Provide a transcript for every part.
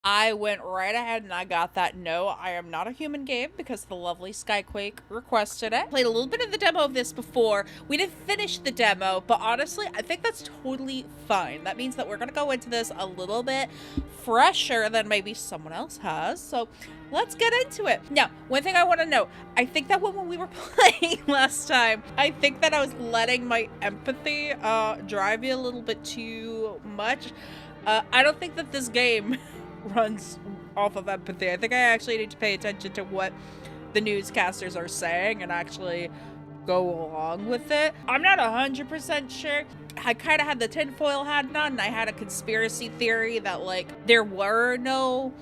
I went right ahead and I got that. No, I am not a human game because the lovely Skyquake requested it. Played a little bit of the demo of this before. We didn't finish the demo, but honestly, I think that's totally fine. That means that we're going to go into this a little bit fresher than maybe someone else has. So let's get into it. Now, one thing I want to know, I think that when we were playing last time, I think that I was letting my empathy drive you a little bit too much. I don't think that this game runs off of empathy. I think I actually need to pay attention to what the newscasters are saying and actually go along with it. I'm not 100% sure. I kind of had the tinfoil hat on and I had a conspiracy theory that like there were no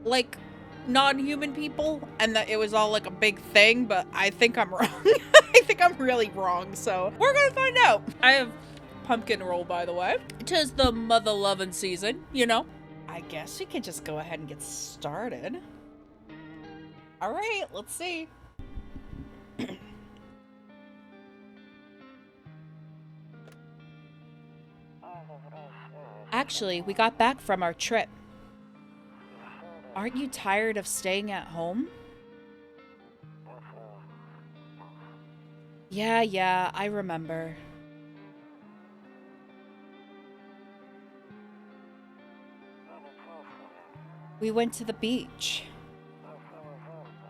like non-human people and that it was all like a big thing, but I think I'm wrong. I think I'm really wrong, so we're gonna find out. I have pumpkin roll, by the way. 'Tis the mother loving season, you know. I guess we can just go ahead and get started. All right, let's see. Actually, we got back from our trip. Aren't you tired of staying at home? Yeah, I remember. We went to the beach.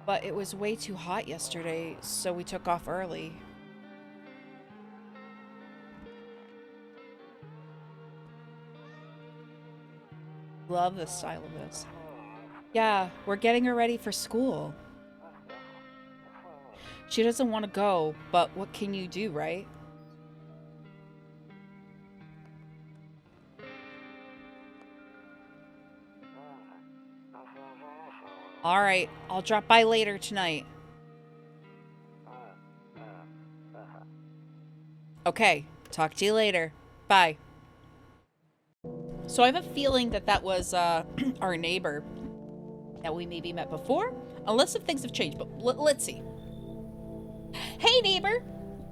But it was way too hot yesterday, so we took off early. Love the style of this. Yeah, we're getting her ready for school. She doesn't want to go, but what can you do, right? Alright, I'll drop by later tonight. Okay, talk to you later. Bye. So I have a feeling that that was our neighbor that we maybe met before, unless if things have changed, but let's see. Hey neighbor!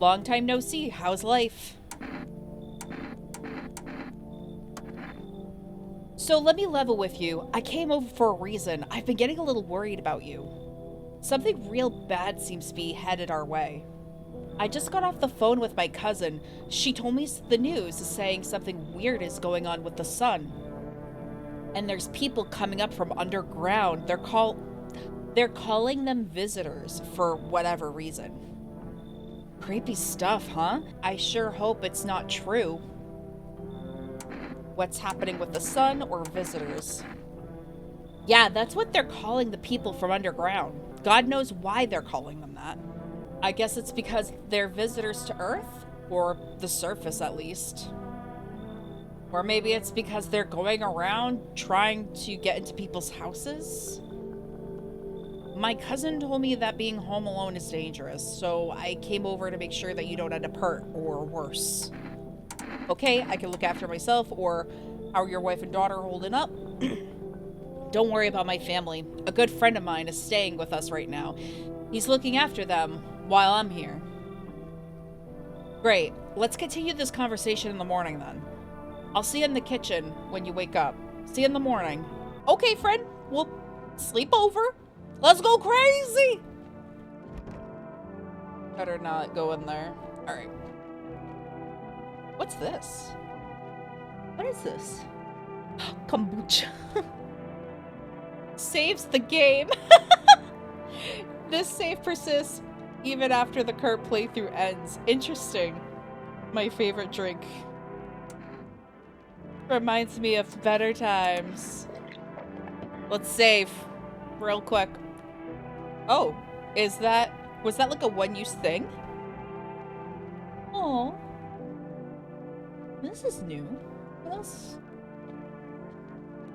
Long time no see, how's life? So let me level with you. I came over for a reason. I've been getting a little worried about you. Something real bad seems to be headed our way. I just got off the phone with my cousin. She told me the news is saying something weird is going on with the sun. And there's people coming up from underground. They're calling them visitors for whatever reason. Creepy stuff, huh? I sure hope it's not true. What's happening with the sun or visitors? Yeah, that's what they're calling the people from underground. God knows why they're calling them that. I guess it's because they're visitors to Earth, or the surface at least. Or maybe it's because they're going around trying to get into people's houses. My cousin told me that being home alone is dangerous, so I came over to make sure that you don't end up hurt or worse. Okay, I can look after myself, or how are your wife and daughter holding up? Don't worry about my family. A good friend of mine is staying with us right now. He's looking after them while I'm here. Great. Let's continue this conversation in the morning then. I'll see you in the kitchen when you wake up. See you in the morning. Okay, friend. We'll sleep over. Let's go crazy! Better not go in there. Alright. What's this? What is this? Kombucha. Saves the game. This save persists even after the current playthrough ends. Interesting. My favorite drink. Reminds me of better times. Let's save. Real quick. Oh, was that like a one-use thing? Oh. This is new. What else?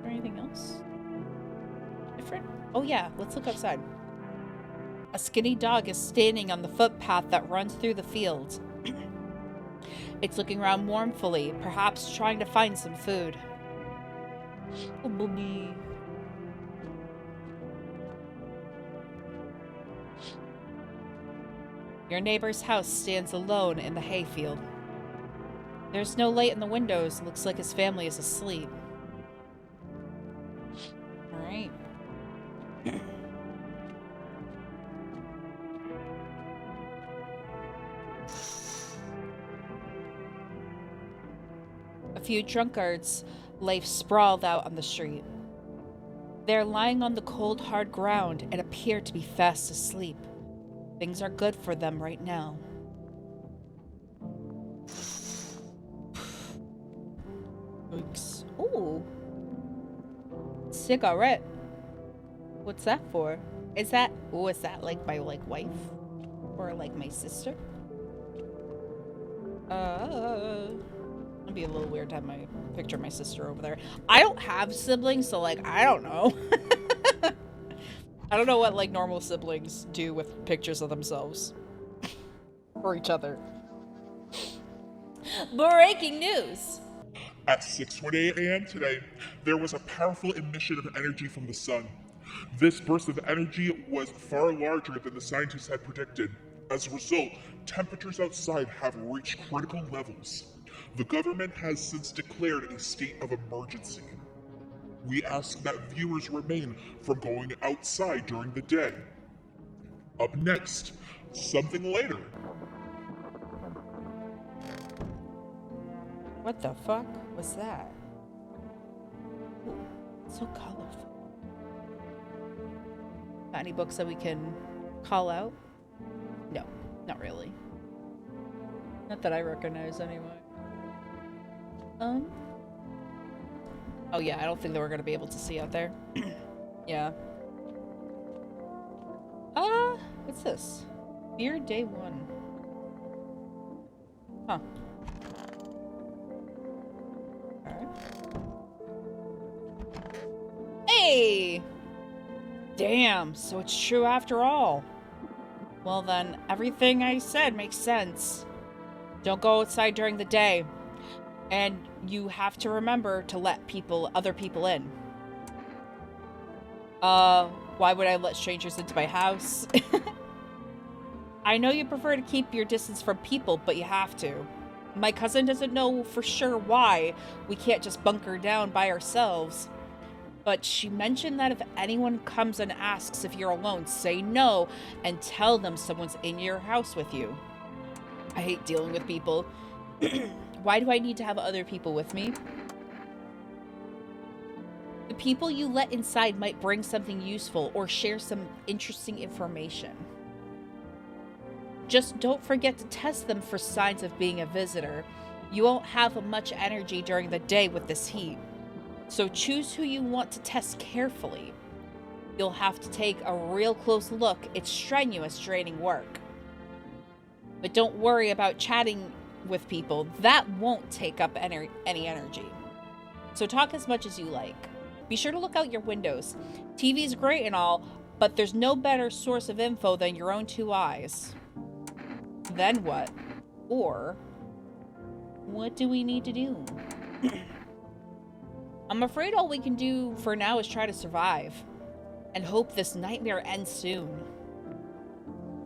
Or anything else? Different? Oh yeah, let's look outside. A skinny dog is standing on the footpath that runs through the field. It's looking around mournfully, perhaps trying to find some food. Oh, boogie. Your neighbor's house stands alone in the hayfield. There's no light in the windows. Looks like his family is asleep. A few drunkards lay sprawled out on the street. They're lying on the cold, hard ground and appear to be fast asleep. Things are good for them right now. Oops. Ooh. Cigarette. What's that for? Is that like my wife? Or like my sister? It'd be a little weird to have my picture of my sister over there. I don't have siblings, so like I don't know. I don't know what like normal siblings do with pictures of themselves. Or each other. Breaking news! At 6:28 a.m. today, there was a powerful emission of energy from the sun. This burst of energy was far larger than the scientists had predicted. As a result, temperatures outside have reached critical levels. The government has since declared a state of emergency. We ask that viewers refrain from going outside during the day. Up next, something later. What the fuck was that? Ooh, so colorful. Got any books that we can call out? No, not really. Not that I recognize anyway. Oh yeah, I don't think that we're gonna be able to see out there. Yeah. What's this? Beer day 1. Huh. Hey! Damn, so it's true after all. Well then, everything I said makes sense. Don't go outside during the day. And you have to remember to let other people in. Why would I let strangers into my house? I know you prefer to keep your distance from people, but you have to. My cousin doesn't know for sure why we can't just bunker down by ourselves. But she mentioned that if anyone comes and asks if you're alone, say no and tell them someone's in your house with you. I hate dealing with people. Why do I need to have other people with me? The people you let inside might bring something useful or share some interesting information. Just don't forget to test them for signs of being a visitor. You won't have much energy during the day with this heat. So choose who you want to test carefully. You'll have to take a real close look. It's strenuous, draining work. But don't worry about chatting with people. That won't take up any energy. So talk as much as you like. Be sure to look out your windows. TV's great and all, but there's no better source of info than your own 2 eyes. Then what? Or, what do we need to do? I'm afraid all we can do for now is try to survive. And hope this nightmare ends soon.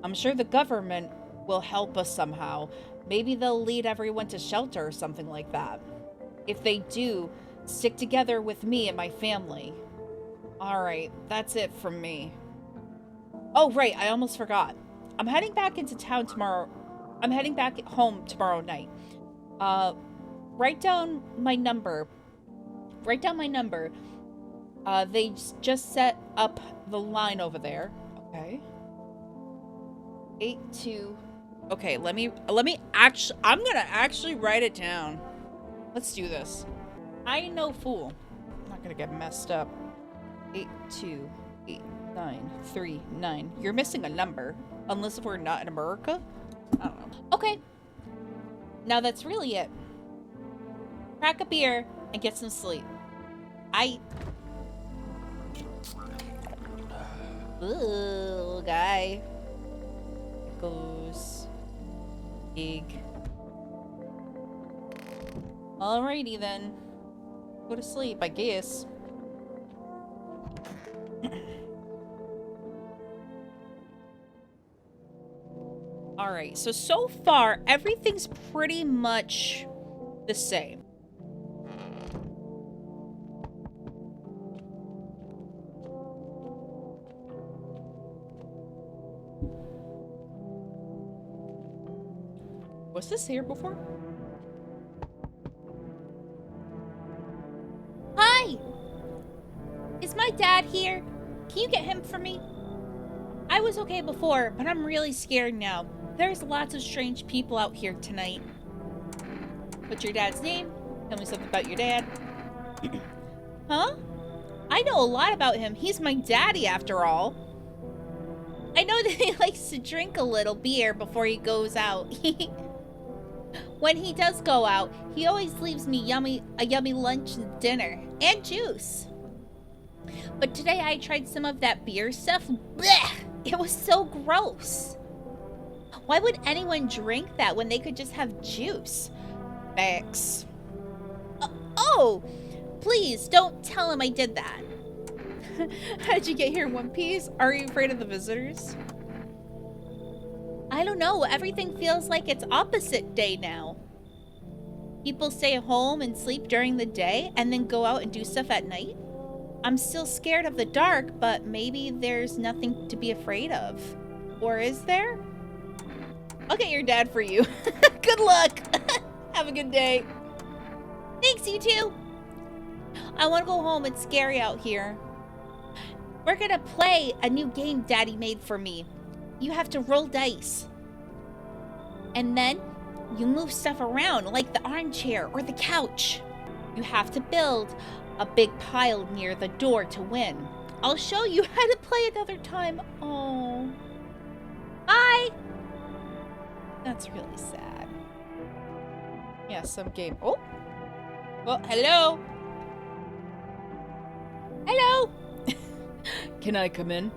I'm sure the government will help us somehow. Maybe they'll lead everyone to shelter or something like that. If they do, stick together with me and my family. Alright, that's it from me. Oh, right, I almost forgot. I'm heading back into town tomorrow. I'm heading back home tomorrow night. Write down my number. Write down my number. They just set up the line over there. Okay. 82. Okay, let me actually, I'm gonna actually write it down. Let's do this. I ain't no fool. I'm not gonna get messed up. 8289339. You're missing a number. Unless we're not in America? I don't know. Okay. Now that's really it. Crack a beer and get some sleep. Ooh, guy. Goes. Big. Alrighty then. Go to sleep, I guess. Alright, so far, everything's pretty much the same. Was this here before? Hi! Is my dad here? Can you get him for me? I was okay before, but I'm really scared now. There's lots of strange people out here tonight. What's your dad's name? Tell me something about your dad. Huh? I know a lot about him. He's my daddy, after all. I know that he likes to drink a little beer before he goes out. When he does go out, he always leaves me a yummy lunch and dinner. And juice. But today I tried some of that beer stuff. Blech! It was so gross. Why would anyone drink that when they could just have juice? Thanks. Oh! Please, don't tell him I did that. How'd you get here in one piece? Are you afraid of the visitors? I don't know. Everything feels like it's opposite day now. People stay at home and sleep during the day and then go out and do stuff at night. I'm still scared of the dark, but maybe there's nothing to be afraid of. Or is there? I'll get your dad for you. Good luck. Have a good day. Thanks, you too. I want to go home. It's scary out here. We're gonna play a new game Daddy made for me. You have to roll dice. And then you move stuff around like the armchair or the couch. You have to build a big pile near the door to win. I'll show you how to play another time. Oh. Bye. That's really sad. Yeah, some game. Oh. Well, hello. Hello. Can I come in?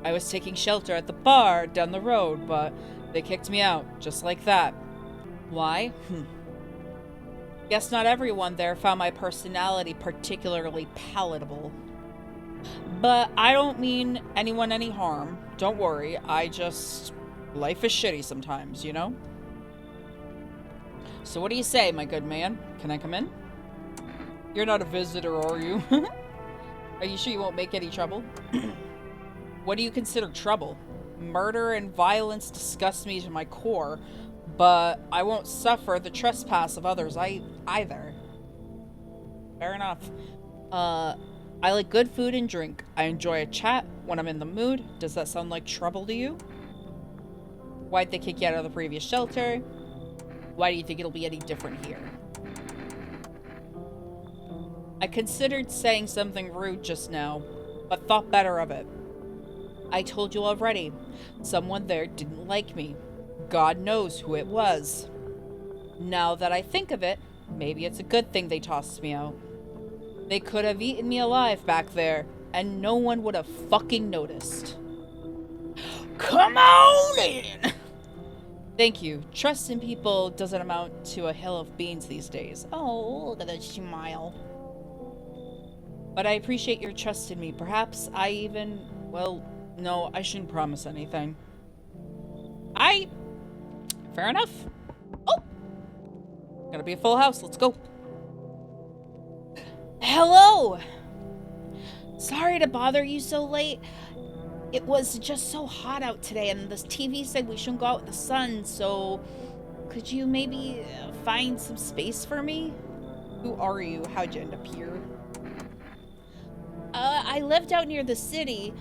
I was taking shelter at the bar down the road, but they kicked me out, just like that. Why? Guess not everyone there found my personality particularly palatable. But I don't mean anyone any harm. Don't worry, life is shitty sometimes, you know? So what do you say, my good man? Can I come in? You're not a visitor, are you? Are you sure you won't make any trouble? What do you consider trouble? Murder and violence disgust me to my core, but I won't suffer the trespass of others either. Fair enough. I like good food and drink. I enjoy a chat when I'm in the mood. Does that sound like trouble to you? Why'd they kick you out of the previous shelter? Why do you think it'll be any different here? I considered saying something rude just now, but thought better of it. I told you already. Someone there didn't like me. God knows who it was. Now that I think of it, maybe it's a good thing they tossed me out. They could have eaten me alive back there, and no one would have fucking noticed. Come on in! Thank you. Trust in people doesn't amount to a hill of beans these days. Oh, look at that smile. But I appreciate your trust in me. Perhaps I even... Well, no, I shouldn't promise anything. Fair enough. Oh! Gonna be a full house. Let's go. Hello! Sorry to bother you so late. It was just so hot out today, and the TV said we shouldn't go out in the sun, so... Could you maybe find some space for me? Who are you? How'd you end up here? I lived out near the city.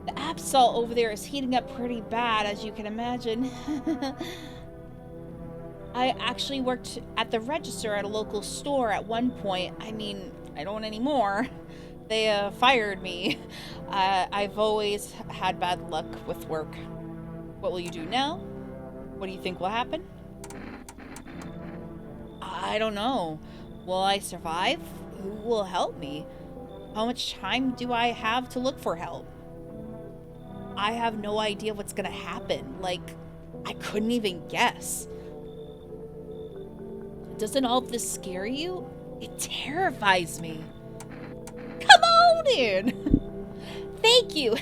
The Absol over there is heating up pretty bad, as you can imagine. I actually worked at the register at a local store at one point. I mean, I don't anymore. They fired me. I've always had bad luck with work. What will you do now? What do you think will happen? I don't know. Will I survive? Who will help me? How much time do I have to look for help? I have no idea what's gonna happen. Like, I couldn't even guess. Doesn't all of this scare you? It terrifies me. Come on in! Thank you!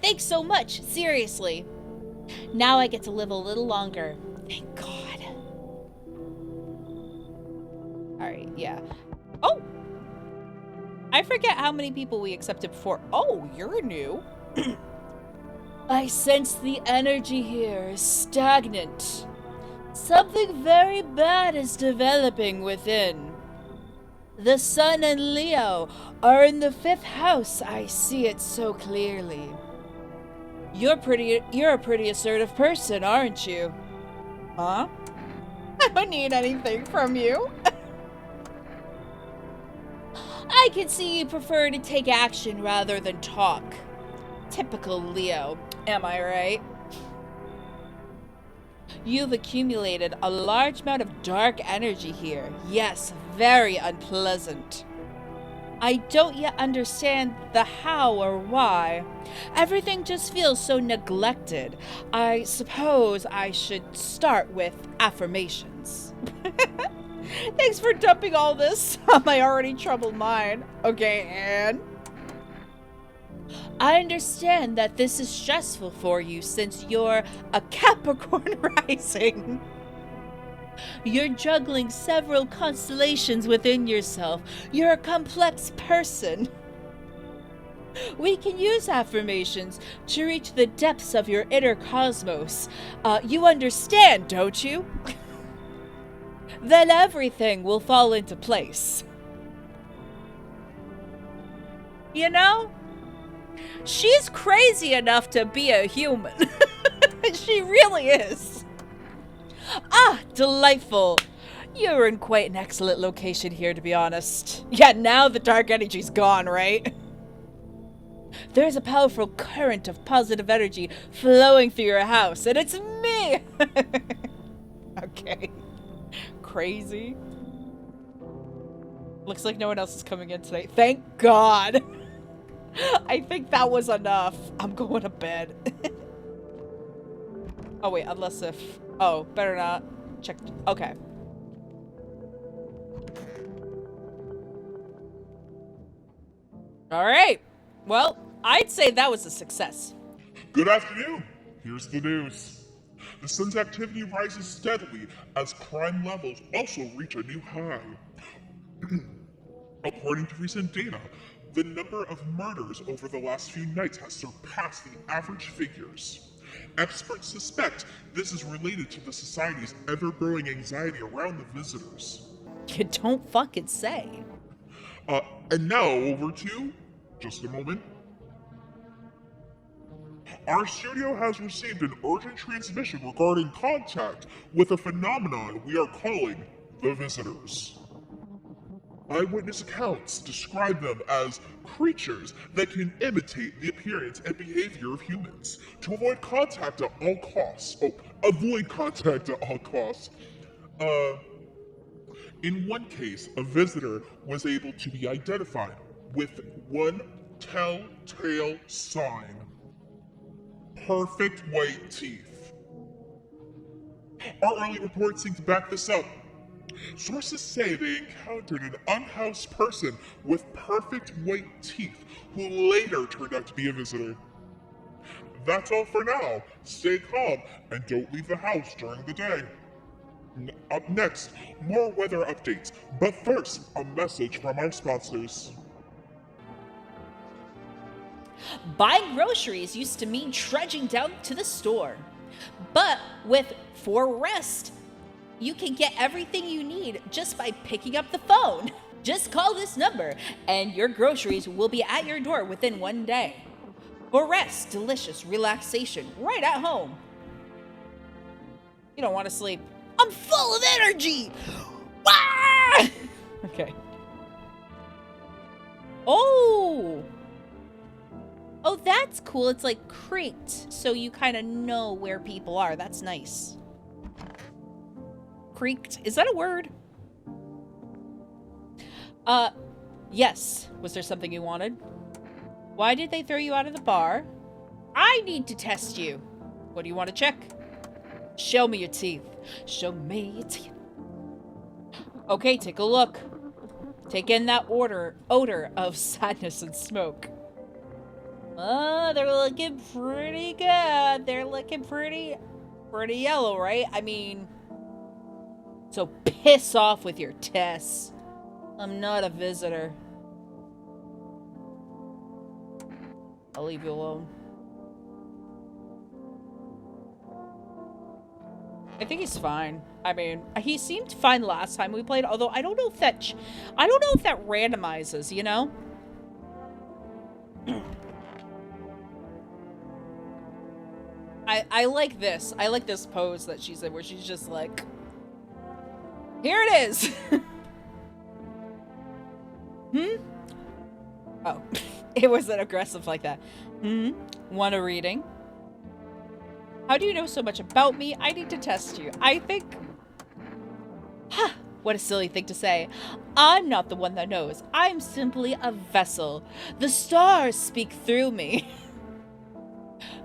Thanks so much, seriously. Now I get to live a little longer. Thank God. Alright, yeah. Oh! I forget how many people we accepted before. Oh, you're new. I sense the energy here is stagnant. Something very bad is developing within. The Sun and Leo are in the 5th house. I see it so clearly. You're a pretty assertive person, aren't you? Huh? I don't need anything from you. I can see you prefer to take action rather than talk. Typical Leo, am I right? You've accumulated a large amount of dark energy here. Yes, very unpleasant. I don't yet understand the how or why. Everything just feels so neglected. I suppose I should start with affirmations. Thanks for dumping all this on my already troubled mind. Okay, and? I understand that this is stressful for you since you're a Capricorn rising. You're juggling several constellations within yourself. You're a complex person. We can use affirmations to reach the depths of your inner cosmos. You understand, don't you? Then everything will fall into place. You know, she's crazy enough to be a human. She really is. Ah, delightful. You're in quite an excellent location here, to be honest. Yeah, now the dark energy's gone, right? There's a powerful current of positive energy flowing through your house, and it's me! Okay. Crazy. Looks like no one else is coming in tonight. Thank God! I think that was enough. I'm going to bed. Oh, wait, unless if... Oh, better not. Check. Okay. Alright. Well, I'd say that was a success. Good afternoon. Here's the news. The sun's activity rises steadily as crime levels also reach a new high. According to recent data, the number of murders over the last few nights has surpassed the average figures. Experts suspect this is related to the society's ever-growing anxiety around the visitors. You don't fucking say. And now over to, just a moment. Our studio has received an urgent transmission regarding contact with a phenomenon we are calling the visitors. Eyewitness accounts describe them as creatures that can imitate the appearance and behavior of humans to avoid contact at all costs. Avoid contact at all costs. In one case, a visitor was able to be identified with one telltale sign. Perfect white teeth. Our early reports seem to back this up. Sources say they encountered an unhoused person with perfect white teeth who later turned out to be a visitor. That's all for now. Stay calm and don't leave the house during the day. Up next, more weather updates, but first, a message from our sponsors. Buying groceries used to mean trudging down to the store. But with For Rest, you can get everything you need just by picking up the phone. Just call this number and your groceries will be at your door within one day. For Rest, delicious relaxation right at home. You don't want to sleep. I'm full of energy! Ah! Okay. Oh! Oh, that's cool. It's like creaked, so you kind of know where people are. That's nice. Creaked. Is that a word? Yes. Was there something you wanted? Why did they throw you out of the bar? I need to test you. What do you want to check? Show me your teeth. Show me your teeth. Okay, take a look. Take in that odor of sadness and smoke. They're looking pretty good. They're looking pretty yellow, right? I mean, so piss off with your tests. I'm not a visitor. I'll leave you alone. I think he's fine. I mean, he seemed fine last time we played, although I don't know if that I don't know if that randomizes, you know? I like this. I like this pose that she's in where she's just like, here it is. Hmm? Oh, it wasn't aggressive like that. Hmm? Want a reading? How do you know so much about me? I need to test you. I think... Ha! What a silly thing to say. I'm not the one that knows. I'm simply a vessel. The stars speak through me.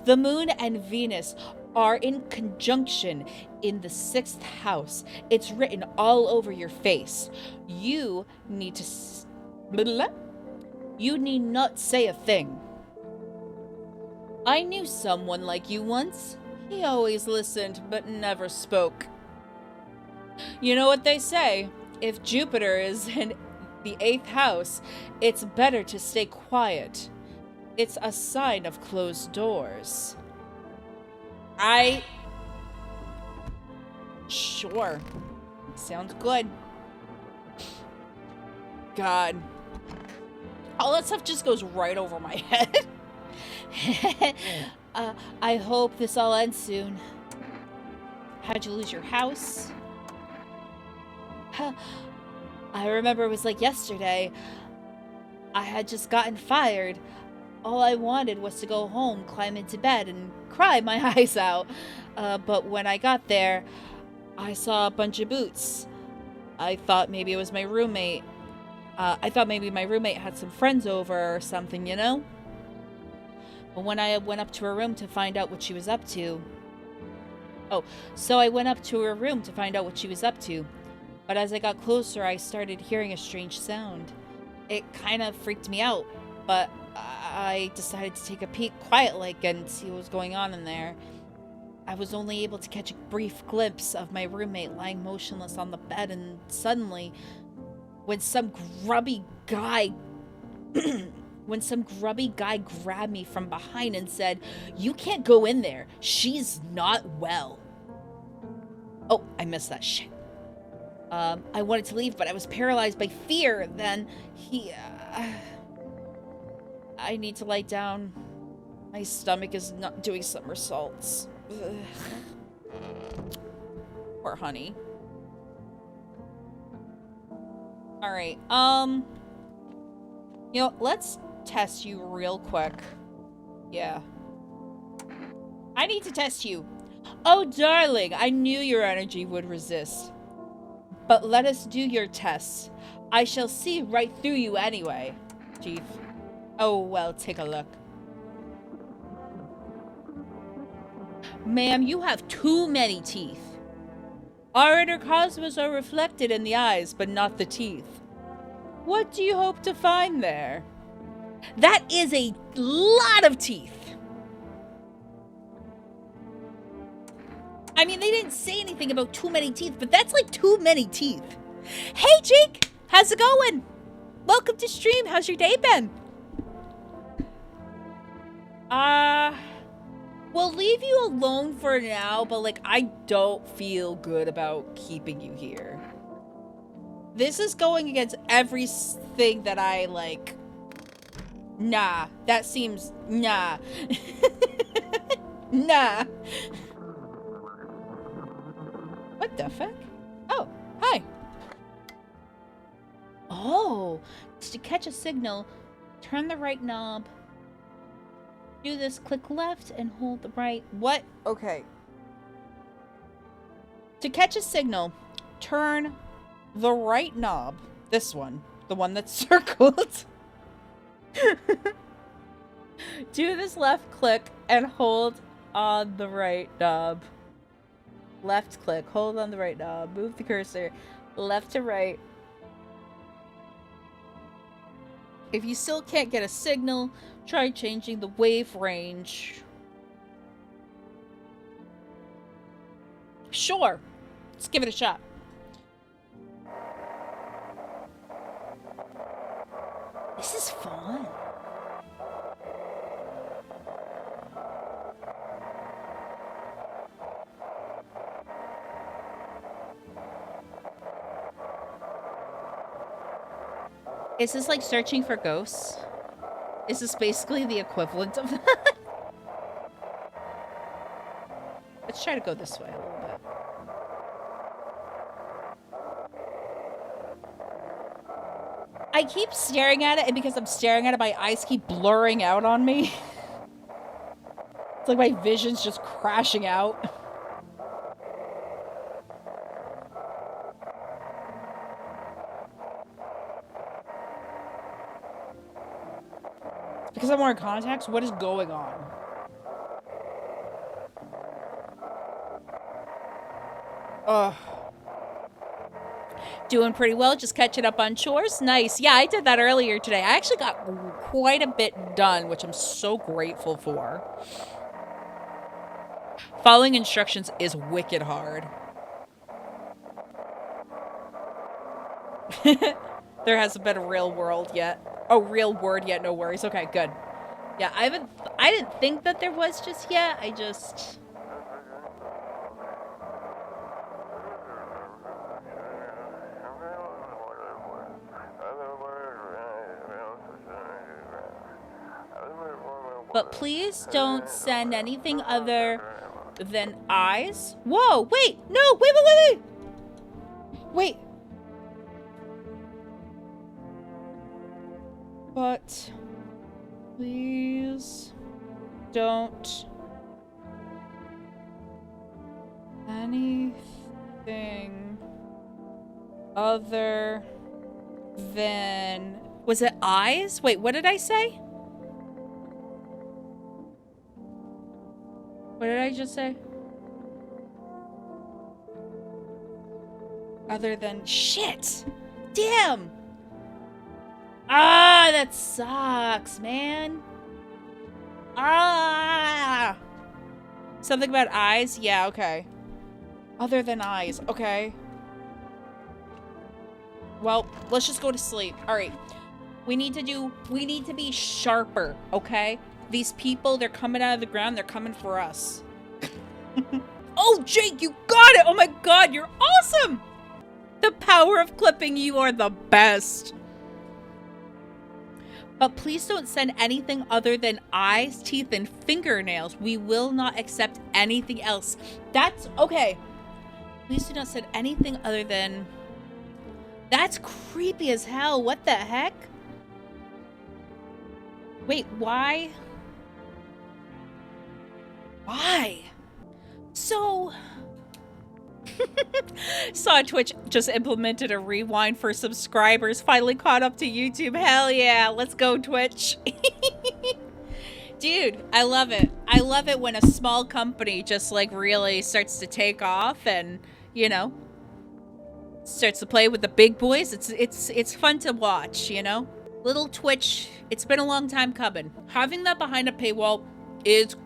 The moon and Venus are in conjunction in the 6th house. It's written all over your face. You need to... You need not say a thing. I knew someone like you once. He always listened, but never spoke. You know what they say? If Jupiter is in the 8th house, it's better to stay quiet. It's a sign of closed doors. Sure. Sounds good. God. All that stuff just goes right over my head. I hope this all ends soon. How'd you lose your house? I remember it was like yesterday. I had just gotten fired. All I wanted was to go home, climb into bed, and cry my eyes out. But when I got there, I saw a bunch of boots. I thought maybe it was my roommate. I thought maybe my roommate had some friends over or something, you know? But when I went up to her room to find out what she was up to... Oh, so I went up to her room to find out what she was up to. But as I got closer, I started hearing a strange sound. It kind of freaked me out, but I decided to take a peek quiet-like and see what was going on in there. I was only able to catch a brief glimpse of my roommate lying motionless on the bed, and suddenly, when some grubby guy grabbed me from behind and said, "You can't go in there. She's not well." Oh, I missed that shit. I wanted to leave, but I was paralyzed by fear. Then I need to lie down. My stomach is not doing somersaults. Ugh. Poor honey. Alright, you know, let's test you real quick. Yeah. I need to test you. Oh, darling, I knew your energy would resist. But let us do your tests. I shall see right through you anyway. Chief. Oh, well, take a look. Ma'am, you have too many teeth. Our inner cosmos are reflected in the eyes, but not the teeth. What do you hope to find there? That is a lot of teeth. I mean, they didn't say anything about too many teeth, but that's like too many teeth. Hey, Jake! How's it going? Welcome to stream. How's your day been? We'll leave you alone for now, but like, I don't feel good about keeping you here. This is going against everything that I like. Nah, that seems, nah. Nah. What the fuck? Oh, hi. Oh, to catch a signal, turn the right knob. Do this, click left and hold the right. What? Okay. To catch a signal, turn the right knob. This one. The one that's circled. Do this left click and hold on the right knob. Left click, hold on the right knob, move the cursor left to right. If you still can't get a signal, try changing the wave range. Sure, let's give it a shot. This is fun. Is this like searching for ghosts? Is this basically the equivalent of that? Let's try to go this way a little bit. I keep staring at it, and because I'm staring at it, my eyes keep blurring out on me. It's like my vision's just crashing out. Because I'm wearing contacts, what is going on? Ugh. Doing pretty well, just catching up on chores. Nice. Yeah, I did that earlier today. I actually got quite a bit done, which I'm so grateful for. Following instructions is wicked hard. There hasn't been a real world yet. Oh, real word yet, no worries. Okay, good. Yeah, I didn't think that there was just yet. I just... But please don't send anything other than eyes. Whoa, wait, no, wait. Wait. But please don't anything other than... Was it eyes? Wait, what did I say? What did I just say? Other than... Shit! Damn! Ah, that sucks, man. Ah! Something about eyes? Yeah, okay. Other than eyes. Okay. Well, let's just go to sleep. Alright. We need to be sharper, okay? These people, they're coming out of the ground. They're coming for us. Oh, Jake, you got it! Oh my god, you're awesome! The power of clipping, you are the best. But please don't send anything other than eyes, teeth, and fingernails. We will not accept anything else. That's okay. Please do not send anything other than... That's creepy as hell. What the heck? Wait, why? Why? So... Saw Twitch just implemented a rewind for subscribers. Finally caught up to YouTube. Hell yeah. Let's go, Twitch. Dude, I love it. I love it when a small company just like really starts to take off and, you know, starts to play with the big boys. It's fun to watch, you know? Little Twitch, it's been a long time coming. Having that behind a paywall is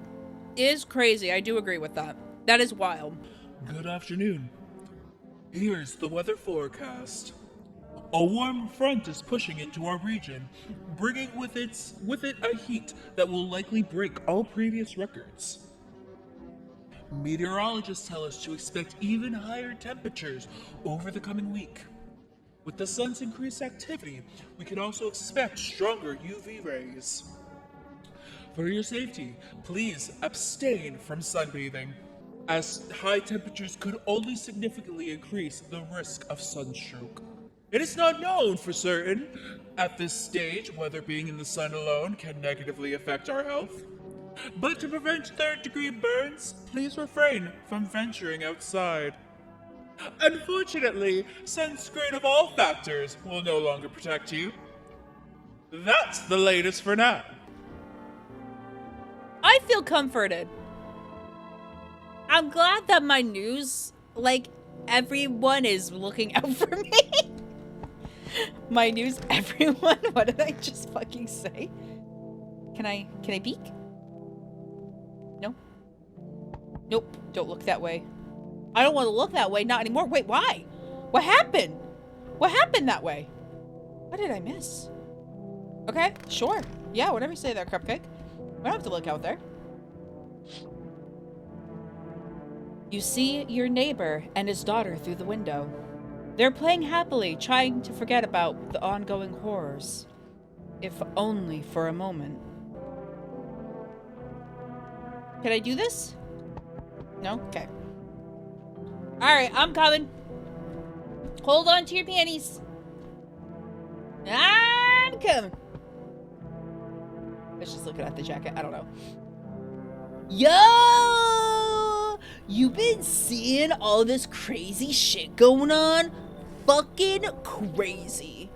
crazy. I do agree with that. That is wild. Good afternoon. Here's the weather forecast. A warm front is pushing into our region, bringing with it a heat that will likely break all previous records. Meteorologists tell us to expect even higher temperatures over the coming week. With the sun's increased activity, we can also expect stronger UV rays. For your safety, please abstain from sunbathing, as high temperatures could only significantly increase the risk of sunstroke. It is not known for certain at this stage whether being in the sun alone can negatively affect our health. But to prevent third-degree burns, please refrain from venturing outside. Unfortunately, sunscreen of all factors will no longer protect you. That's the latest for now. I feel comforted. I'm glad that my news, like, everyone is looking out for me. My news, everyone? What did I just fucking say? Can I peek? No? Nope, don't look that way. I don't want to look that way, not anymore. Wait, why? What happened? What happened that way? What did I miss? Okay, sure. Yeah, whatever you say there, Cupcake. We don't have to look out there. You see your neighbor and his daughter through the window. They're playing happily, trying to forget about the ongoing horrors. If only for a moment. Can I do this? No? Okay. Alright, I'm coming. Hold on to your panties. I'm coming. I was just looking at the jacket. I don't know. Yo! You been seeing all this crazy shit going on? Fucking crazy.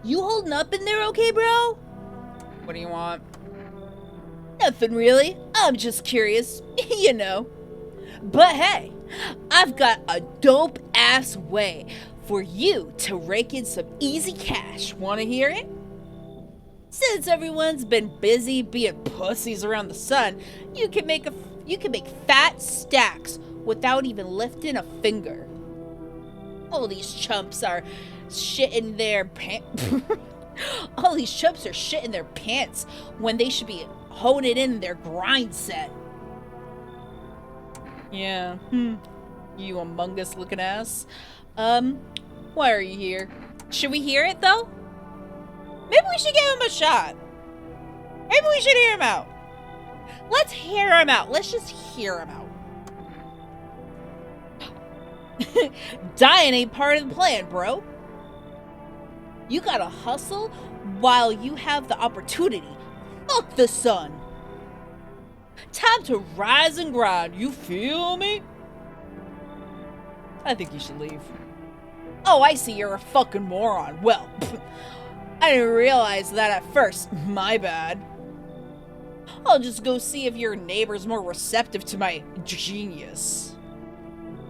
You holding up in there okay, bro? What do you want? Nothing really. I'm just curious. You know. But hey, I've got a dope-ass way for you to rake in some easy cash. Wanna hear it? Since everyone's been busy being pussies around the sun, you can make fat stacks without even lifting a finger. All these chumps are shitting their pants. All these chumps are shitting their pants when they should be honing in their grind set. Yeah, you Among Us looking ass. Why are you here? Should we hear it though? Maybe we should give him a shot. Maybe we should hear him out. Let's hear him out. Let's just hear him out. Dying ain't part of the plan, bro. You gotta hustle while you have the opportunity. Fuck the sun. Time to rise and grind. You feel me? I think you should leave. Oh, I see. You're a fucking moron. Well, I didn't realize that at first. My bad. I'll just go see if your neighbor's more receptive to my genius.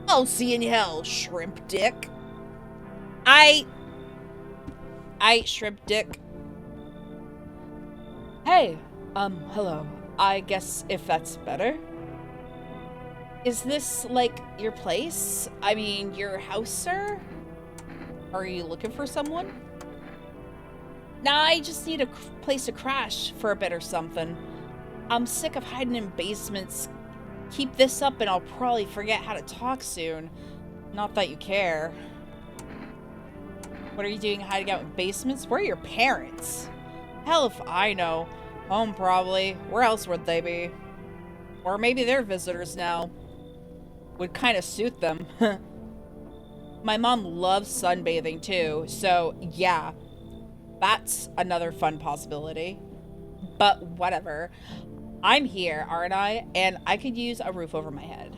I'll see you in hell, shrimp dick. I shrimp dick. Hey, hello. I guess if that's better. Is this, like, your place? I mean, your house, sir? Are you looking for someone? Nah, I just need a place to crash for a bit or something. I'm sick of hiding in basements. Keep this up and I'll probably forget how to talk soon. Not that you care. What are you doing hiding out in basements? Where are your parents? Hell if I know. Home, probably. Where else would they be? Or maybe they're visitors now. Would kind of suit them. My mom loves sunbathing too, so yeah. That's another fun possibility. But whatever. I'm here, aren't I? And I could use a roof over my head.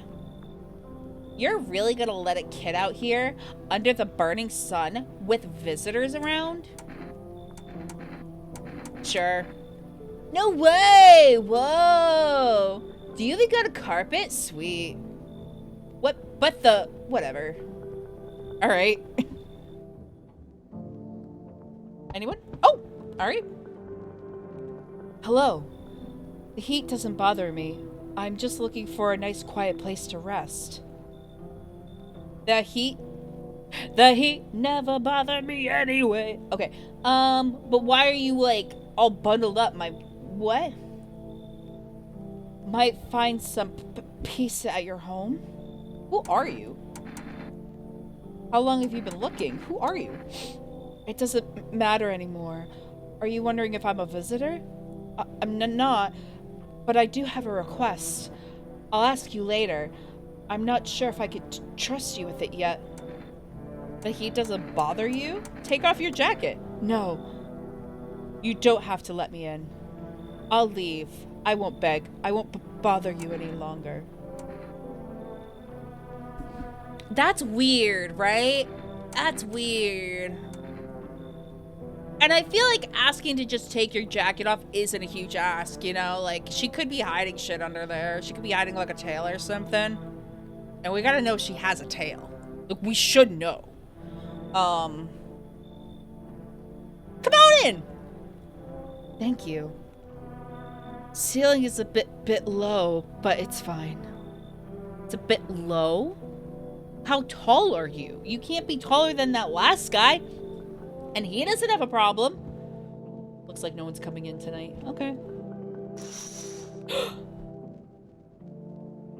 You're really gonna let a kid out here under the burning sun with visitors around? Sure. No way! Whoa! Do you even got a carpet? Sweet. What the... whatever. Alright. Anyone? Oh! Alright. Hello. The heat doesn't bother me. I'm just looking for a nice quiet place to rest. The heat never bothered me anyway. Okay. But why are you, like, all bundled up? What? Might find some peace at your home? Who are you? How long have you been looking? Who are you? It doesn't matter anymore. Are you wondering if I'm a visitor? I'm not, but I do have a request. I'll ask you later. I'm not sure if I could trust you with it yet. The heat doesn't bother you? Take off your jacket. No. You don't have to let me in. I'll leave. I won't beg. I won't bother you any longer. That's weird, right? That's weird. And I feel like asking to just take your jacket off isn't a huge ask, you know? Like, she could be hiding shit under there. She could be hiding, like, a tail or something. And we gotta know she has a tail. Like, we should know. Come on in! Thank you. Ceiling is a bit low, but it's fine. It's a bit low? How tall are you? You can't be taller than that last guy. And he doesn't have a problem. Looks like no one's coming in tonight. Okay.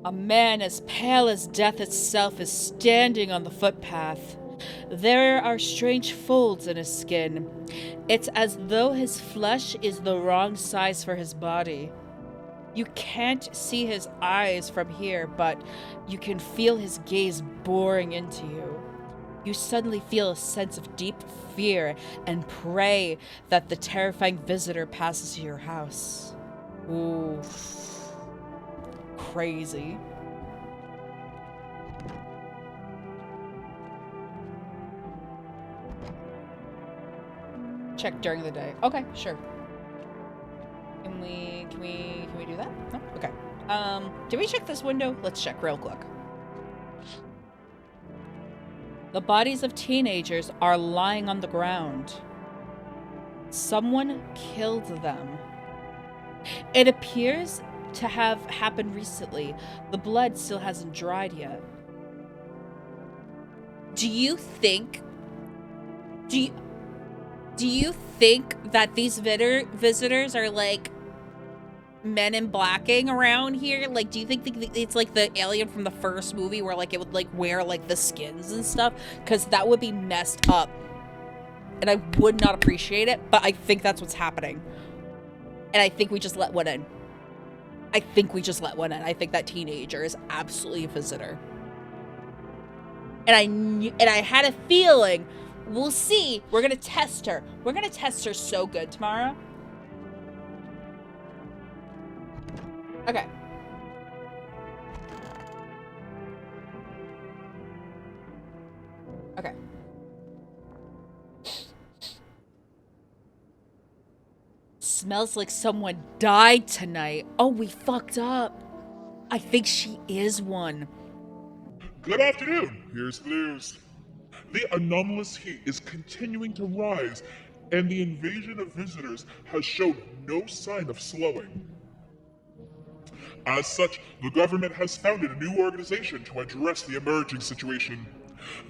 A man as pale as death itself is standing on the footpath. There are strange folds in his skin. It's as though his flesh is the wrong size for his body. You can't see his eyes from here, but you can feel his gaze boring into you. You suddenly feel a sense of deep fear and pray that the terrifying visitor passes to your house. Ooh. Crazy. Check during the day. Okay, sure. Can we do that? No? Okay. Did we check this window? Let's check real quick. The bodies of teenagers are lying on the ground. Someone killed them. It appears to have happened recently. The blood still hasn't dried yet. Do you think that these visitors are like men in blacking around here? Like, do you think it's like the alien from the first movie where like it would like wear like the skins and stuff? Because that would be messed up. And I would not appreciate it, but I think that's what's happening. And I think we just let one in. I think that teenager is absolutely a visitor. And I had a feeling, we'll see. We're gonna test her. We're gonna test her so good tomorrow. Okay. Okay. Smells like someone died tonight. Oh, we fucked up. I think she is one. Good afternoon. Here's the news. The anomalous heat is continuing to rise, and the invasion of visitors has shown no sign of slowing. As such, the government has founded a new organization to address the emerging situation.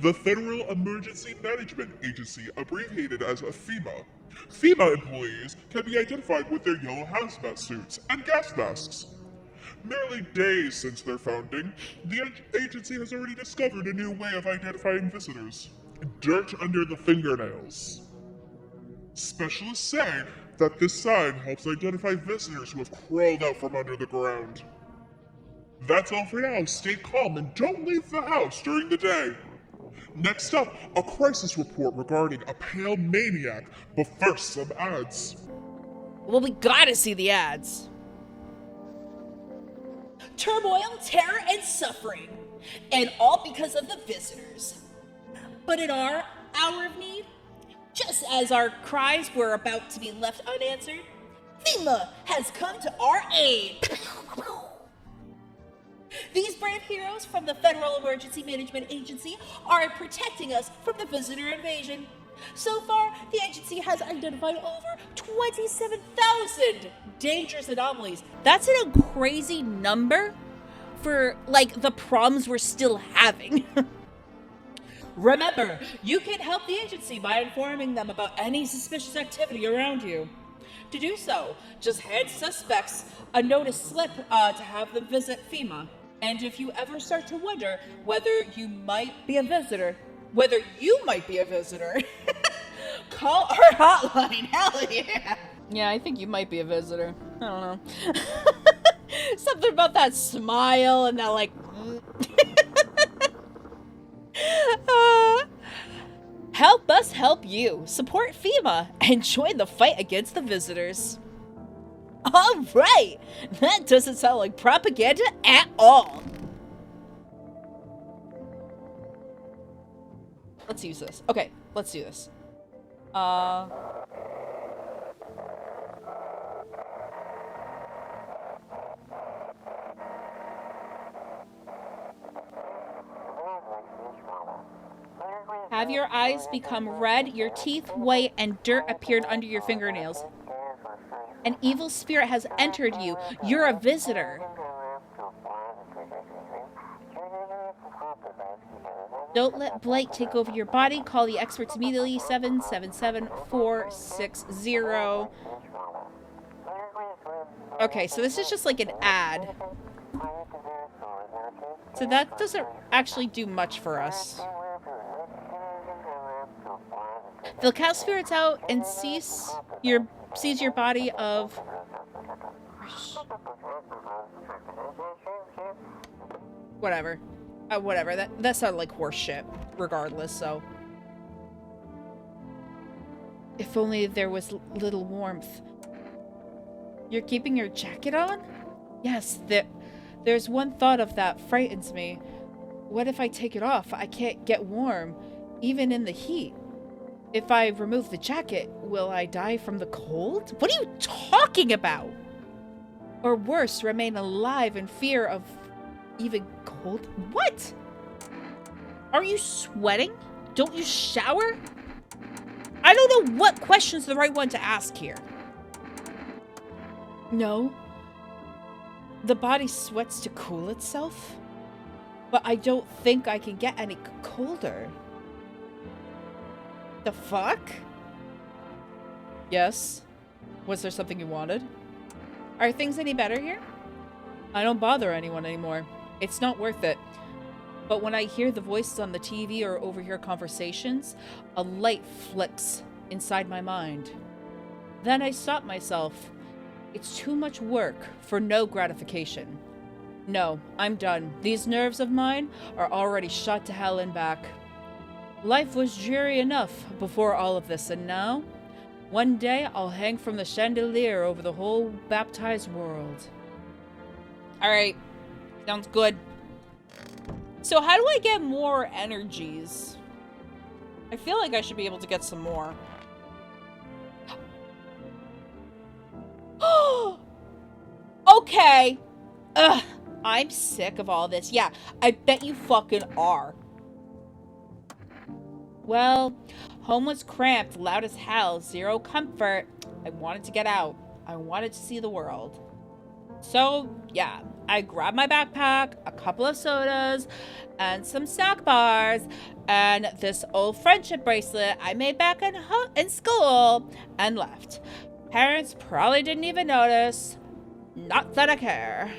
The Federal Emergency Management Agency, abbreviated as FEMA. FEMA employees can be identified with their yellow hazmat suits and gas masks. Merely days since their founding, the agency has already discovered a new way of identifying visitors: dirt under the fingernails. Specialists say that this sign helps identify visitors who have crawled out from under the ground. That's all for now. Stay calm and don't leave the house during the day. Next up, a crisis report regarding a pale maniac, but first some ads. Well, we gotta see the ads. Turmoil, terror, and suffering, and all because of the visitors. But in our hour of need, just as our cries were about to be left unanswered, FEMA has come to our aid. These brave heroes from the Federal Emergency Management Agency are protecting us from the visitor invasion. So far, the agency has identified over 27,000 dangerous anomalies. That's a crazy number for, like, the problems we're still having. Remember, you can help the agency by informing them about any suspicious activity around you. To do so, just hand suspects a notice slip to have them visit FEMA. And if you ever start to wonder whether you might be a visitor, call our hotline. Hell yeah. Yeah, I think you might be a visitor. I don't know. Something about that smile and that like... help us help you. Support FEMA and join the fight against the visitors. All right, that doesn't sound like propaganda at all. Let's use this. Okay, let's do this. Have your eyes become red, your teeth white, and dirt appeared under your fingernails. An evil spirit has entered you. You're a visitor. Don't let blight take over your body. Call the experts immediately. 777-460. Okay, so this is just like an ad. So that doesn't actually do much for us. They'll cast spirits out and seize your body of... Whatever. Whatever. That sounded like horse shit, regardless, so... If only there was little warmth. You're keeping your jacket on? Yes, there's one thought of that frightens me. What if I take it off? I can't get warm, even in the heat. If I remove the jacket, will I die from the cold? What are you talking about? Or worse, remain alive in fear of even cold? What? Are you sweating? Don't you shower? I don't know what question's the right one to ask here. No. The body sweats to cool itself, but I don't think I can get any colder. The fuck? Yes. Was there something you wanted? Are things any better here? I don't bother anyone anymore. It's not worth it. But when I hear the voices on the TV or overhear conversations, a light flicks inside my mind. Then I stop myself. It's too much work for no gratification. No, I'm done. These nerves of mine are already shot to hell and back. Life was dreary enough before all of this, and now, one day I'll hang from the chandelier over the whole baptized world. Alright, sounds good. So how do I get more energies? I feel like I should be able to get some more. Okay. Ugh, I'm sick of all this. Yeah, I bet you fucking are. Well, home was cramped, loud as hell, zero comfort. I wanted to get out. I wanted to see the world. So, yeah, I grabbed my backpack, a couple of sodas, and some snack bars, and this old friendship bracelet I made back in school, and left. Parents probably didn't even notice. Not that I care.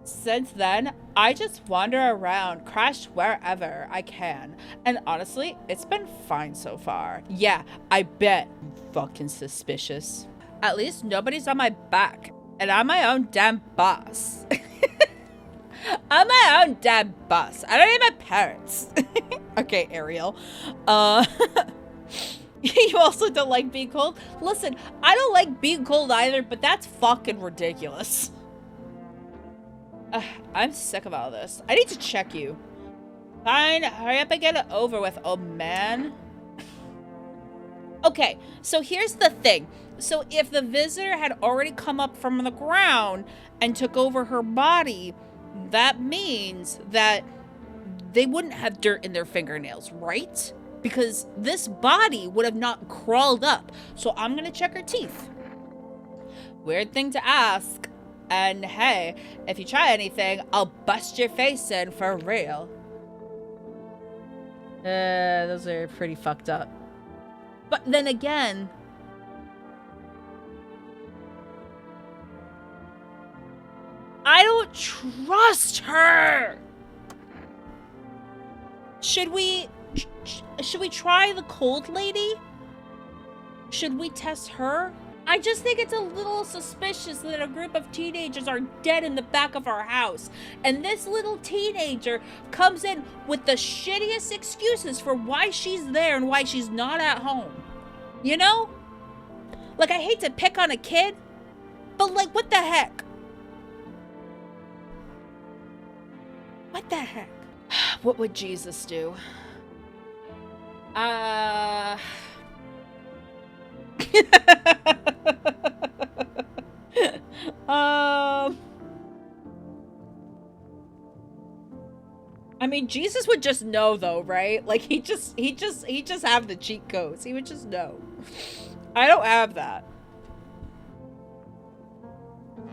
Since then, I just wander around, crash wherever I can. And honestly, it's been fine so far. Yeah, I bet. Fucking suspicious. At least nobody's on my back. And I'm my own damn boss. I'm my own damn boss. I don't need my parents. Okay, Ariel. You also don't like being cold? Listen, I don't like being cold either, but that's fucking ridiculous. I'm sick of all this. I need to check you. Fine, hurry up and get it over with, oh man. Okay, so here's the thing. So if the visitor had already come up from the ground and took over her body, that means that they wouldn't have dirt in their fingernails, right? Because this body would have not crawled up. So I'm gonna check her teeth. Weird thing to ask. And hey, if you try anything, I'll bust your face in for real. Those are pretty fucked up. But then again, I don't trust her. Should we try the cold lady? Should we test her? I just think it's a little suspicious that a group of teenagers are dead in the back of our house. And this little teenager comes in with the shittiest excuses for why she's there and why she's not at home. You know? Like, I hate to pick on a kid, but like, what the heck? What the heck? What would Jesus do? I mean, Jesus would just know though, right? Like he just have the cheat codes. He would just know. I don't have that.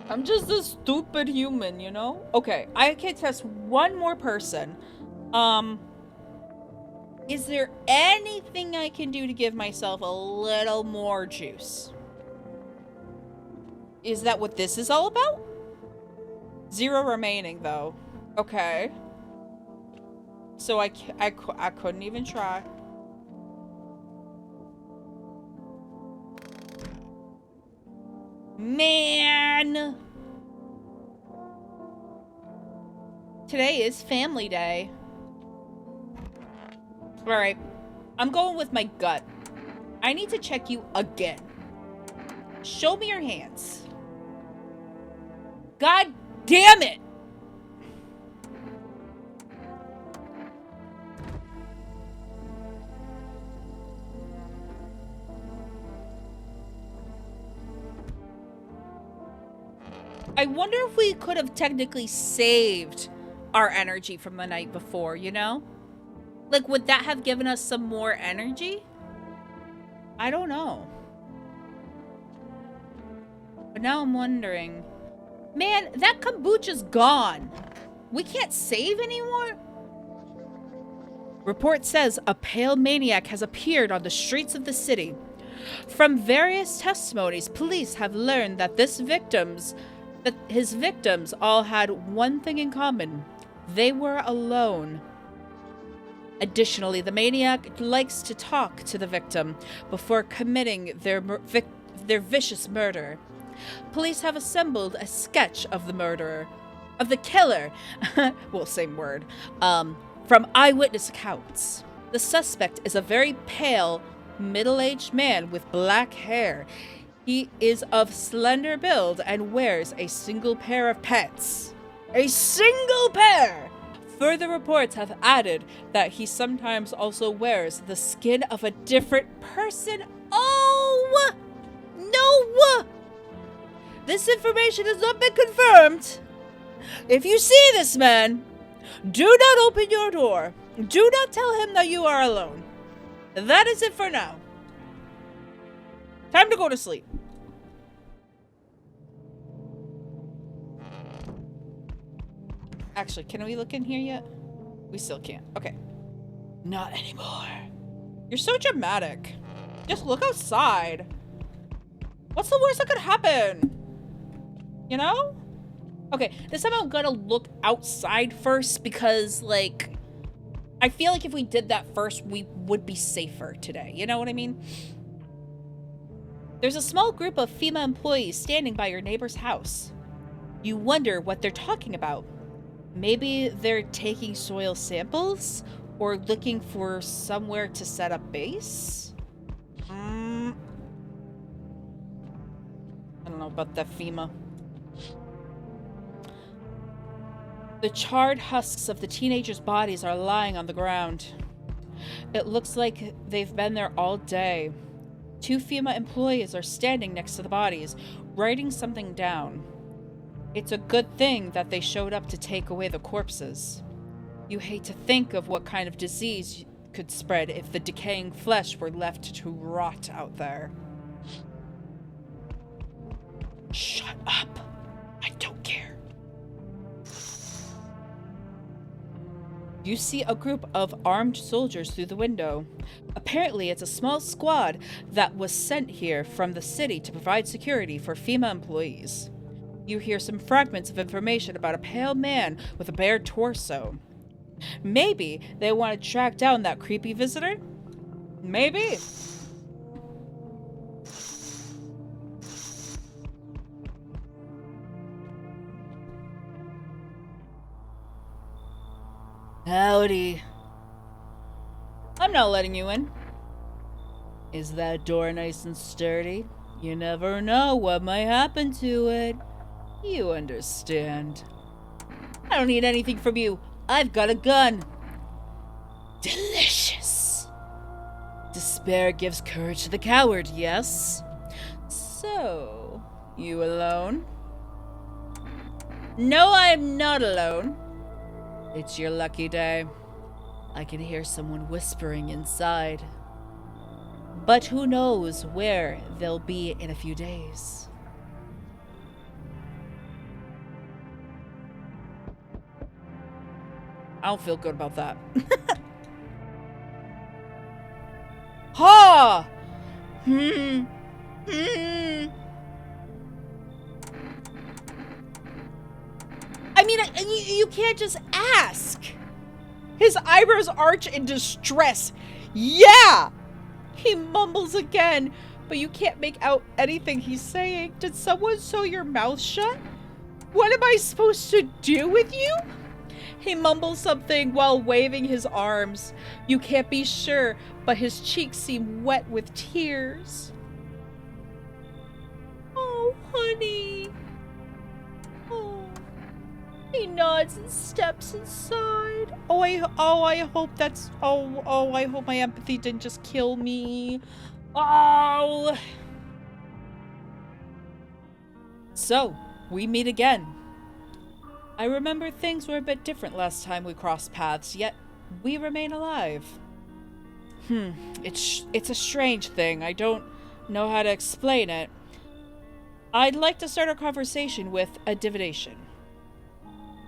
I'm just a stupid human, you know? Okay, I can test one more person. Is there anything I can do to give myself a little more juice? Is that what this is all about? 0 remaining, though. Okay. So I couldn't even try. Man! Today is family day. Alright. I'm going with my gut. I need to check you again. Show me your hands. God damn it! I wonder if we could have technically saved our energy from the night before, you know? Like, would that have given us some more energy? I don't know. But now I'm wondering... Man, that kombucha's gone. We can't save anymore? Report says a pale maniac has appeared on the streets of the city. From various testimonies, police have learned that his victims all had one thing in common. They were alone. Additionally, the maniac likes to talk to the victim before committing their vicious murder. Police have assembled a sketch of the killer, well, same word, from eyewitness accounts. The suspect is a very pale, middle-aged man with black hair. He is of slender build and wears a single pair of pants. A single pair! Further reports have added that he sometimes also wears the skin of a different person. Oh! No! This information has not been confirmed. If you see this man, do not open your door. Do not tell him that you are alone. That is it for now. Time to go to sleep. Actually, can we look in here yet? We still can't. Okay. Not anymore. You're so dramatic. Just look outside. What's the worst that could happen? You know? Okay, this time I'm gonna look outside first because, like, I feel like if we did that first, we would be safer today. You know what I mean? There's a small group of FEMA employees standing by your neighbor's house. You wonder what they're talking about. Maybe they're taking soil samples or looking for somewhere to set up base? I don't know about that FEMA. The charred husks of the teenagers' bodies are lying on the ground. It looks like they've been there all day. 2 FEMA employees are standing next to the bodies, writing something down. It's a good thing that they showed up to take away the corpses. You hate to think of what kind of disease could spread if the decaying flesh were left to rot out there. Shut up. I don't care. You see a group of armed soldiers through the window. Apparently, it's a small squad that was sent here from the city to provide security for FEMA employees. You hear some fragments of information about a pale man with a bare torso. Maybe they want to track down that creepy visitor? Maybe. Howdy. I'm not letting you in. Is that door nice and sturdy? You never know what might happen to it. You understand. I don't need anything from you. I've got a gun. Delicious. Despair gives courage to the coward, yes? So, you alone? No, I'm not alone. It's your lucky day. I can hear someone whispering inside. But who knows where they'll be in a few days. I don't feel good about that. Ha! I mean, you can't just ask. His eyebrows arch in distress. Yeah! He mumbles again, but you can't make out anything he's saying. Did someone sew your mouth shut? What am I supposed to do with you? He mumbles something while waving his arms. You can't be sure, but his cheeks seem wet with tears. Oh, honey. Oh. He nods and steps inside. I hope that's... I hope my empathy didn't just kill me. Oh. So, we meet again. I remember things were a bit different last time we crossed paths, yet we remain alive. It's a strange thing. I don't know how to explain it. I'd like to start our conversation with a divination.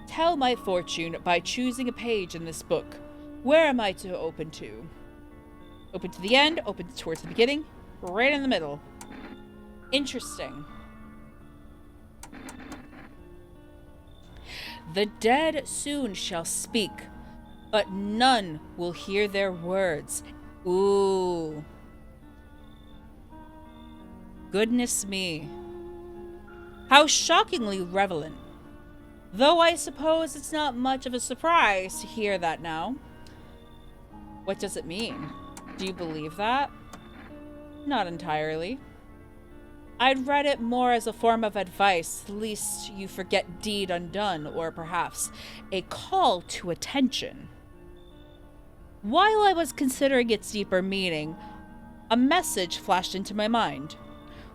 Tell my fortune by choosing a page in this book. Where am I to open to? Open to the end, open towards the beginning, right in the middle. Interesting. The dead soon shall speak, but none will hear their words. Ooh. Goodness me. How shockingly relevant. Though I suppose it's not much of a surprise to hear that now. What does it mean? Do you believe that? Not entirely. I'd read it more as a form of advice, lest you forget deed undone, or perhaps a call to attention. While I was considering its deeper meaning, a message flashed into my mind.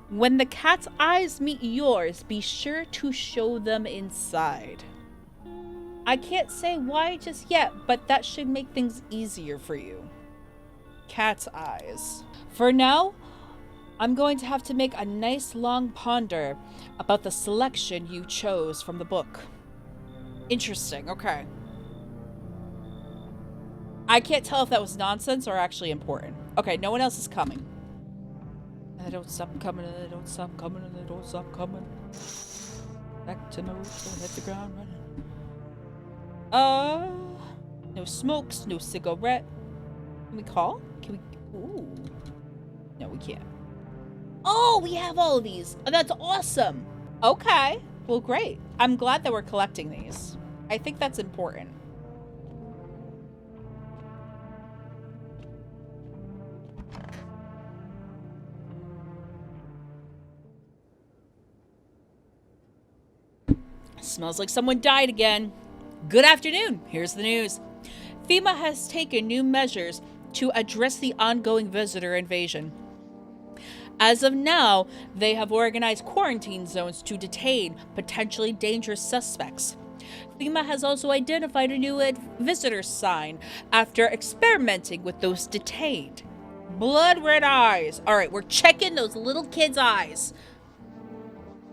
When the cat's eyes meet yours, be sure to show them inside. I can't say why just yet, but that should make things easier for you. Cat's eyes. For now, I'm going to have to make a nice long ponder about the selection you chose from the book. Interesting, okay. I can't tell if that was nonsense or actually important. Okay, no one else is coming. And they don't stop coming, and they don't stop coming, and they don't stop coming. Back to my roots and hit the ground running. No smokes, no cigarette. Can we call? Can we? Ooh. No, we can't. Oh, we have all of these. Oh, that's awesome. Okay. Well, great. I'm glad that we're collecting these. I think that's important. Smells like someone died again. Good afternoon. Here's the news. FEMA has taken new measures to address the ongoing visitor invasion. As of now, they have organized quarantine zones to detain potentially dangerous suspects. FEMA has also identified a new visitor sign after experimenting with those detained. Blood red eyes. All right, we're checking those little kids' eyes.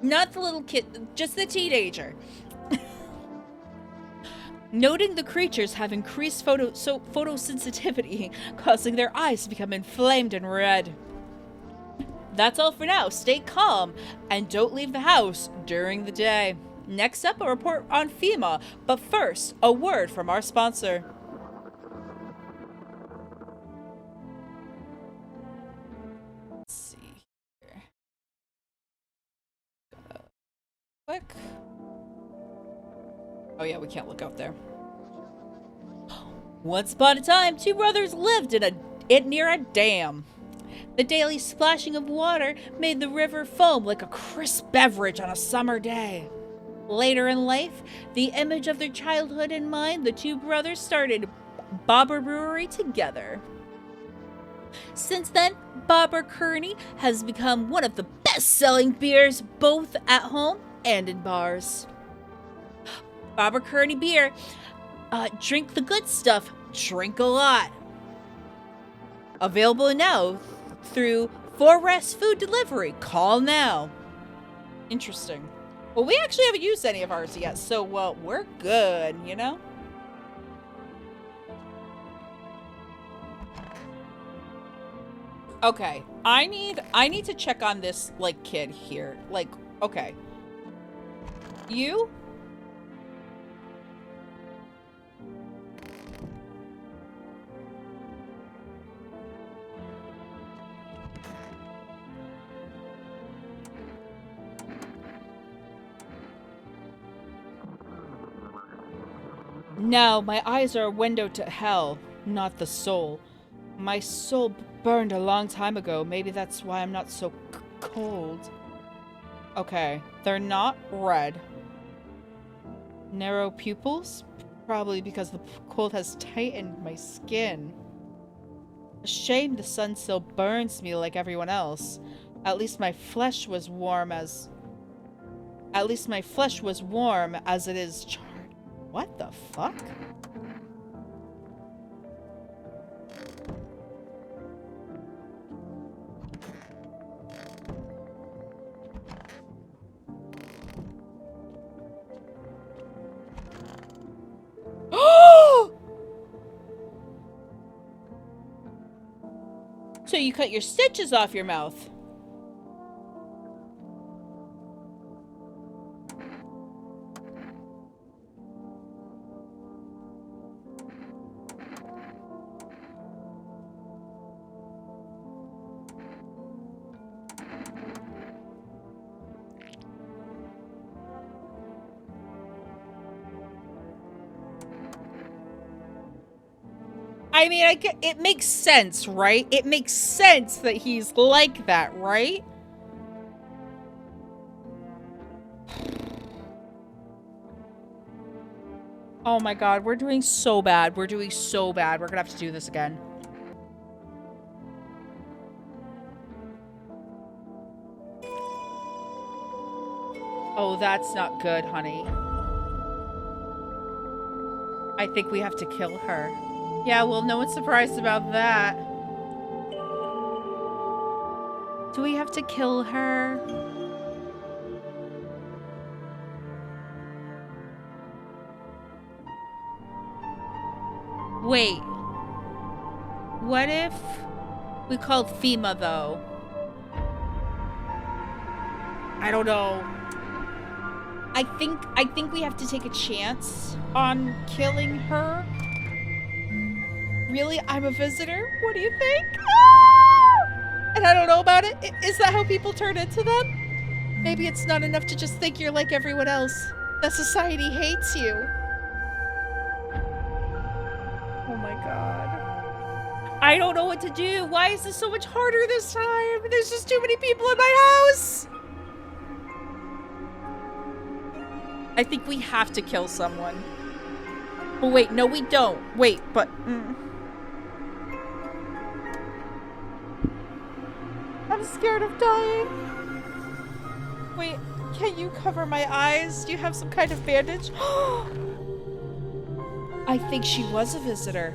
Not the little kid, just the teenager. Noting the creatures have increased photosensitivity, causing their eyes to become inflamed and red. That's all for now. Stay calm and don't leave the house during the day. Next up, a report on FEMA, but first, a word from our sponsor. Let's see here. Click. Oh yeah, we can't look out there. Once upon a time, two brothers lived near a dam. The daily splashing of water made the river foam like a crisp beverage on a summer day. Later in life, the image of their childhood in mind, the two brothers started Bobber Brewery together. Since then, Bobber Kearney has become one of the best-selling beers both at home and in bars. Bobber Kearney beer. Drink the good stuff. Drink a lot. Available now through 4S Food Delivery. Call now. Interesting. Well, we actually haven't used any of ours yet, so, well, we're good, you know? Okay, I need to check on this, like, kid here. Like, okay. You? Now, my eyes are a window to hell, not the soul. My soul burned a long time ago. Maybe that's why I'm not so cold. Okay, they're not red. Narrow pupils? Probably because the cold has tightened my skin. A shame the sun still burns me like everyone else. At least my flesh was warm as... At least my flesh was warm as it is charred. What the fuck? So you cut your stitches off your mouth. I mean, it makes sense, right? It makes sense that he's like that, right? Oh my god, we're doing so bad. We're doing so bad. We're gonna have to do this again. Oh, that's not good, honey. I think we have to kill her. Yeah, well, no one's surprised about that. Do we have to kill her? Wait. What if we called FEMA, though? I don't know. I think we have to take a chance on killing her. Really? I'm a visitor? What do you think? Ah! And I don't know about it? Is that how people turn into them? Maybe it's not enough to just think you're like everyone else. That society hates you. Oh my god. I don't know what to do. Why is this so much harder this time? There's just too many people in my house. I think we have to kill someone. Oh wait, no we don't. Wait, but... I'm scared of dying. Wait, can you cover my eyes? Do you have some kind of bandage? I think she was a visitor.